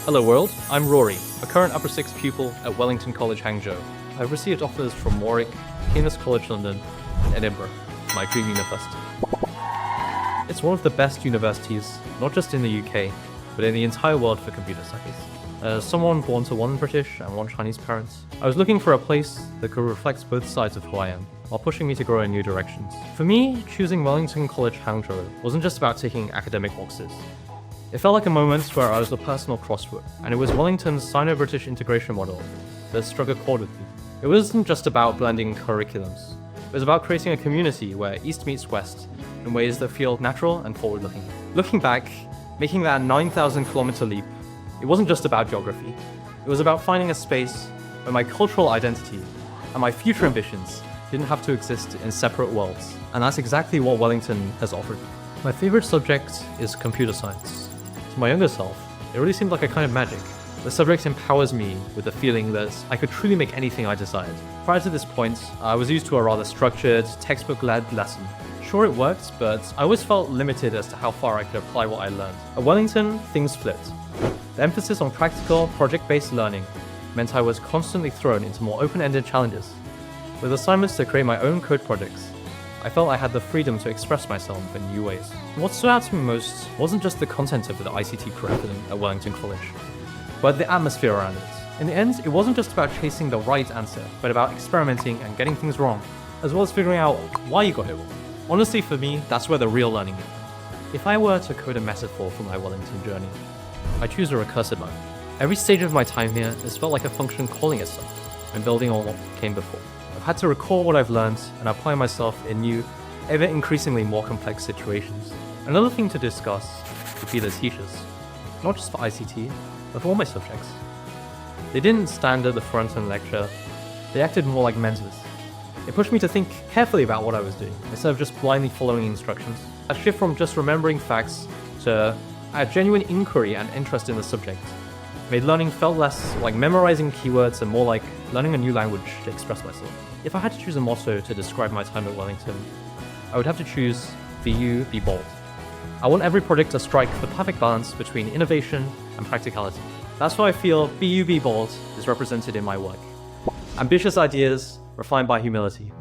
Hello world, I'm Rory, a current upper 6 pupil at Wellington College Hangzhou. I've received offers from Warwick, King's College London, and Edinburgh, my dream university. It's one of the best universities, not just in the UK, but in the entire world for computer studies. As someone born to one British and one Chinese parents, I was looking for a place that could reflect both sides of who I am, while pushing me to grow in new directions. For me, choosing Wellington College Hangzhou wasn't just about ticking academic boxes. It felt like a moment where I was a personal crossroad, and it was Wellington's Sino-British integration model that struck a chord with me. It wasn't just about blending curriculums. It was about creating a community where East meets West in ways that feel natural and forward-looking. Looking back, making that 9,000-kilometer leap, it wasn't just about geography. It was about finding a space where my cultural identity and my future ambitions didn't have to exist in separate worlds. And that's exactly what Wellington has offered. My favorite subject is computer science. To my younger self, it really seemed like a kind of magic. The subject empowers me with the feeling that I could truly make anything I desired. Prior to this point, I was used to a rather structured, textbook-led lesson. Sure, it worked, but I always felt limited as to how far I could apply what I learned. At Wellington, things flipped. The emphasis on practical, project-based learning meant I was constantly thrown into more open-ended challenges. With assignments to create my own code projects, I felt I had the freedom to express myself in new ways. What stood out to me most wasn't just the content of the ICT curriculum at Wellington College, but the atmosphere around it. In the end, it wasn't just about chasing the right answer, but about experimenting and getting things wrong, as well as figuring out why you got it wrong. Honestly, for me, that's where the real learning is. If I were to code a metaphor for my Wellington journey, I choose a recursive mode. Every stage of my time here has felt like a function calling itself and building on what came before. I've had to recall what I've learned and apply myself in new, ever increasingly more complex situations. Another thing to discuss would be the teachers, not just for ICT, but for all my subjects. They didn't stand at the front and lecture, they acted more like mentors. It pushed me to think carefully about what I was doing, instead of just blindly following instructions. A shift from just remembering facts to a genuine inquiry and interest in the subject made learning felt less like memorizing keywords and more like learning a new language to express myself. If I had to choose a motto to describe my time at Wellington, I would have to choose be you, be bold. I want every project to strike the perfect balance between innovation and practicality. That's why I feel be you, be bold is represented in my work. Ambitious ideas refined by humility.